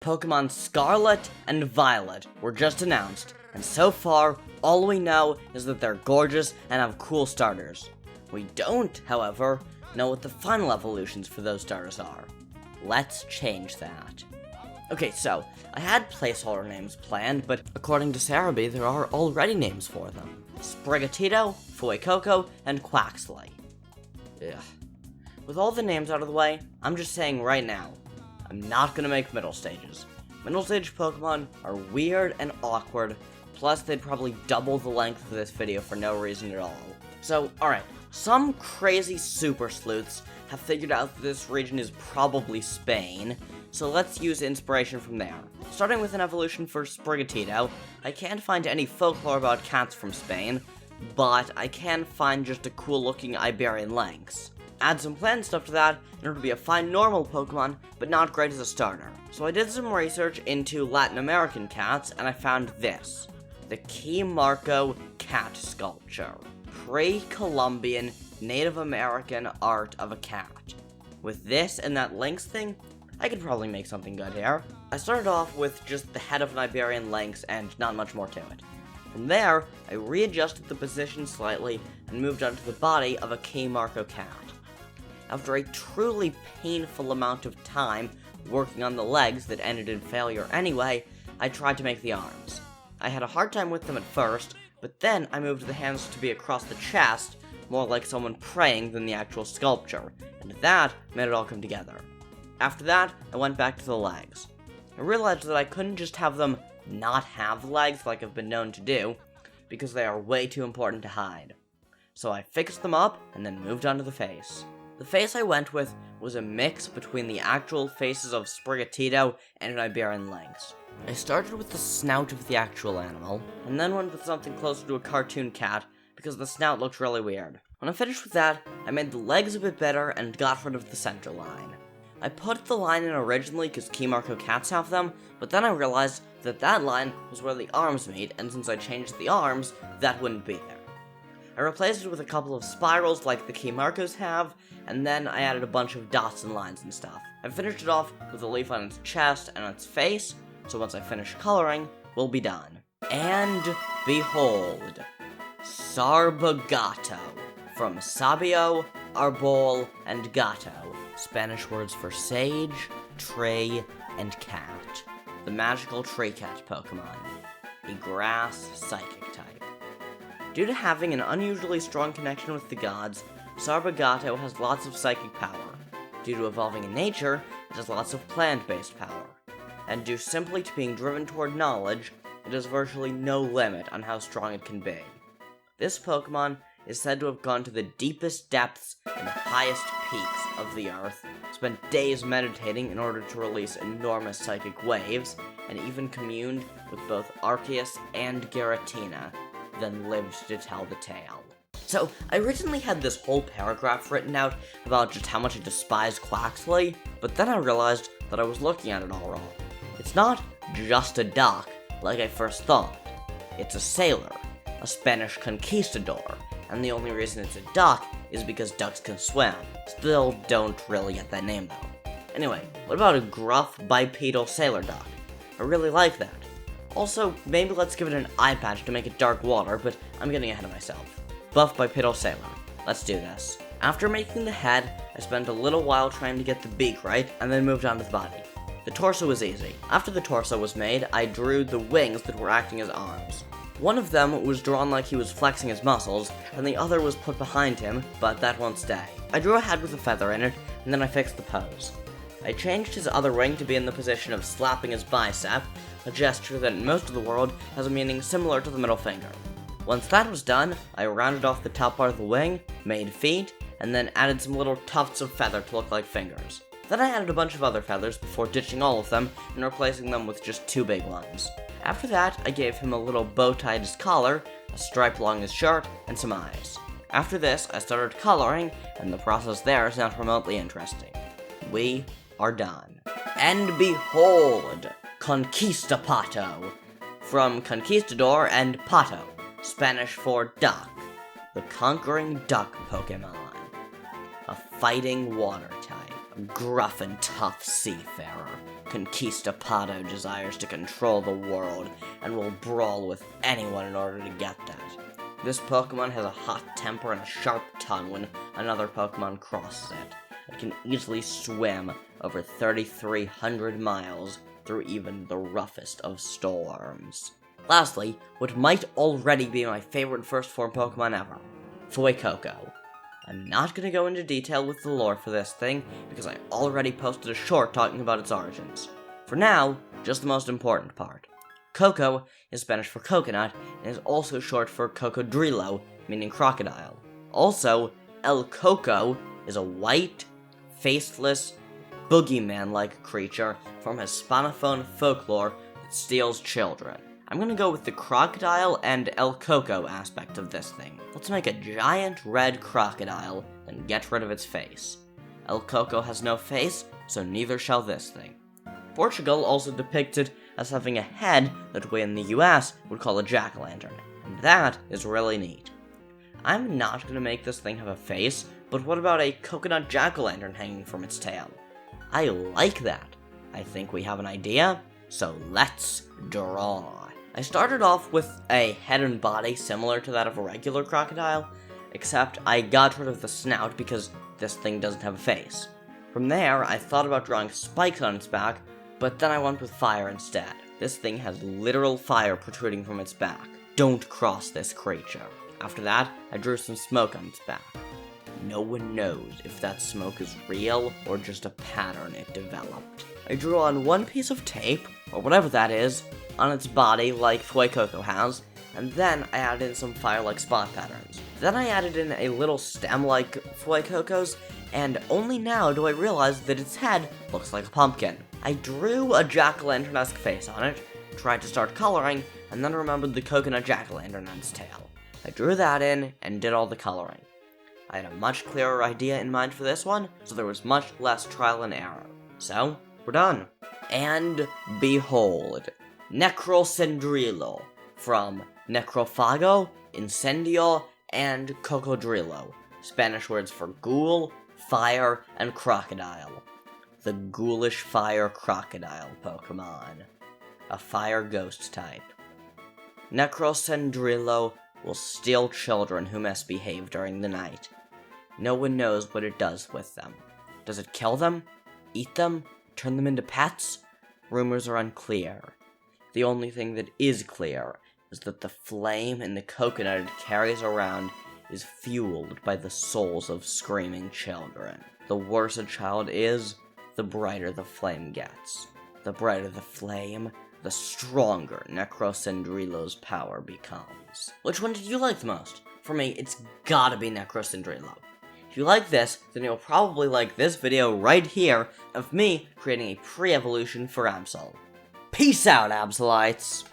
Pokemon Scarlet and Violet were just announced, and so far, all we know is that they're gorgeous and have cool starters. We don't, however, know what the final evolutions for those starters are. Let's change that. Okay, so, I had placeholder names planned, but according to Sarabee, there are already names for them. Sprigatito, Fuecoco, and Quaxly. Ugh. With all the names out of the way, I'm just saying right now, I'm not gonna make middle stages. Middle stage Pokemon are weird and awkward, plus they'd probably double the length of this video for no reason at all. So, alright, some crazy super sleuths have figured out that this region is probably Spain, so let's use inspiration from there. Starting with an evolution for Sprigatito, I can't find any folklore about cats from Spain, but I can find just a cool looking Iberian lynx. Add some plant stuff to that, and it would be a fine normal Pokemon, but not great as a starter. So I did some research into Latin American cats, and I found this. The Key Marco cat sculpture. Pre-Columbian Native American art of a cat. With this and that lynx thing, I could probably make something good here. I started off with just the head of an Iberian lynx and not much more to it. From there, I readjusted the position slightly and moved on to the body of a Key Marco cat. After a truly painful amount of time working on the legs that ended in failure anyway, I tried to make the arms. I had a hard time with them at first, but then I moved the hands to be across the chest, more like someone praying than the actual sculpture, and that made it all come together. After that, I went back to the legs. I realized that I couldn't just have them not have legs like I've been known to do, because they are way too important to hide. So I fixed them up, and then moved on to the face. The face I went with was a mix between the actual faces of Sprigatito and an Iberian lynx. I started with the snout of the actual animal, and then went with something closer to a cartoon cat, because the snout looked really weird. When I finished with that, I made the legs a bit better and got rid of the center line. I put the line in originally because Key Marco cats have them, but then I realized that that line was where the arms meet, and since I changed the arms, that wouldn't be there. I replaced it with a couple of spirals like the Key Marcos have, and then I added a bunch of dots and lines and stuff. I finished it off with a leaf on its chest and its face, so once I finish coloring, we'll be done. And behold, Sarbogato, from Sabio, Arbol, and Gato, Spanish words for sage, tree, and cat. The magical tree cat Pokemon, a grass psychic type. Due to having an unusually strong connection with the gods, Sarbogato has lots of psychic power. Due to evolving in nature, it has lots of plant-based power. And due simply to being driven toward knowledge, it has virtually no limit on how strong it can be. This Pokemon is said to have gone to the deepest depths and highest peaks of the earth, spent days meditating in order to release enormous psychic waves, and even communed with both Arceus and Giratina, then lived to tell the tale. So, I originally had this whole paragraph written out about just how much I despise Quaxly, but then I realized that I was looking at it all wrong. It's not just a duck, like I first thought. It's a sailor, a Spanish conquistador, and the only reason it's a duck is because ducks can swim. Still don't really get that name though. Anyway, what about a gruff bipedal sailor duck? I really like that. Also, maybe let's give it an eye patch to make it dark water, but I'm getting ahead of myself. Buff bipedal sailor. Let's do this. After making the head, I spent a little while trying to get the beak right, and then moved on to the body. The torso was easy. After the torso was made, I drew the wings that were acting as arms. One of them was drawn like he was flexing his muscles, and the other was put behind him, but that won't stay. I drew a head with a feather in it, and then I fixed the pose. I changed his other wing to be in the position of slapping his bicep, a gesture that in most of the world has a meaning similar to the middle finger. Once that was done, I rounded off the top part of the wing, made feet, and then added some little tufts of feather to look like fingers. Then I added a bunch of other feathers before ditching all of them and replacing them with just 2 big ones. After that, I gave him a little bow tie to his collar, a stripe along his shirt, and some eyes. After this, I started coloring, and the process there is not remotely interesting. We are done. And behold, Conquistapato, from Conquistador and Pato, Spanish for duck, the conquering duck Pokemon. A fighting water type, a gruff and tough seafarer, Conquistapato desires to control the world and will brawl with anyone in order to get that. This Pokemon has a hot temper and a sharp tongue when another Pokemon crosses it. It can easily swim over 3,300 miles through even the roughest of storms. Lastly, what might already be my favorite first form Pokemon ever, Fuecoco. I'm not going to go into detail with the lore for this thing, because I already posted a short talking about its origins. For now, just the most important part. Coco is Spanish for coconut, and is also short for Cocodrilo, meaning crocodile. Also, El Coco is a white, faceless, boogeyman-like creature from Hispanophone folklore that steals children. I'm gonna go with the crocodile and El Coco aspect of this thing. Let's make a giant red crocodile and get rid of its face. El Coco has no face, so neither shall this thing. Portugal also depicts it as having a head that we in the US would call a jack-o'-lantern, and that is really neat. I'm not gonna make this thing have a face, but what about a coconut jack-o'-lantern hanging from its tail? I like that. I think we have an idea, so let's draw. I started off with a head and body similar to that of a regular crocodile, except I got rid of the snout because this thing doesn't have a face. From there, I thought about drawing spikes on its back, but then I went with fire instead. This thing has literal fire protruding from its back. Don't cross this creature. After that, I drew some smoke on its back. No one knows if that smoke is real or just a pattern it developed. I drew on one piece of tape, or whatever that is, on its body like Fuecoco has, and then I added in some fire-like spot patterns. Then I added in a little stem like Fuecoco's, and only now do I realize that its head looks like a pumpkin. I drew a jack-o'-lantern-esque face on it, tried to start coloring, and then remembered the coconut jack-o'-lantern on its tail. I drew that in and did all the coloring. I had a much clearer idea in mind for this one, so there was much less trial and error. So, we're done. And behold, Necrocendrilo, from Necrofago, Incendio, and Cocodrilo, Spanish words for ghoul, fire, and crocodile. The ghoulish fire crocodile Pokemon. A fire ghost type. Necrocendrilo will steal children who misbehave during the night. No one knows what it does with them. Does it kill them? Eat them? Turn them into pets? Rumors are unclear. The only thing that is clear is that the flame in the coconut it carries around is fueled by the souls of screaming children. The worse a child is, the brighter the flame gets. The brighter the flame, the stronger Necrocendrilo's power becomes. Which one did you like the most? For me, it's gotta be Necrocendrilo. If you like this, then you'll probably like this video right here of me creating a pre-evolution for Absol. Peace out, Absolites!